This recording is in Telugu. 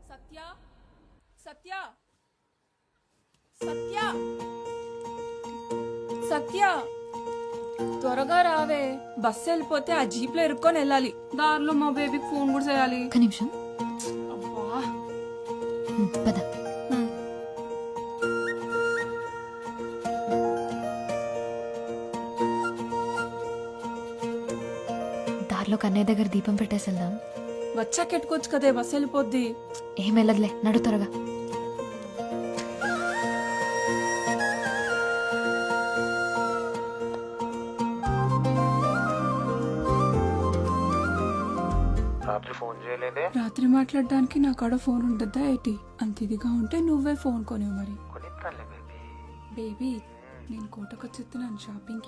సత్య సత్య సత్య సత్య త్వరగా రావే. బస్సు వెళ్ళిపోతే ఆ జీప్ లో ఇరుక్కొని వెళ్ళాలి. దారిలో మా బేబీకి ఫోన్ కూడా చేయాలి. ఒక్క నిమిషం. అబ్బా పద. దారిలో కన్నయ్య దగ్గర దీపం పెట్టేసి వెళ్దాం. వచ్చాక ఎట్టుకోవచ్చు కదే, బస్సు వెళ్ళిపోద్ది. ఏం వెళ్ళదులే, నడు త్వరగా. రాత్రి ఫోన్ చేయలేదే. రాత్రి మాట్లాడడానికి నా కాడ ఫోన్ ఉంటుందా ఏంటి? అంత ఇదిగా ఉంటే నువ్వే ఫోన్ కొనివ్వు మరి. కొనిస్తానులే బేబీ. బేబీ నేను కోటకొచ్చేస్తున్నాను షాపింగ్కి.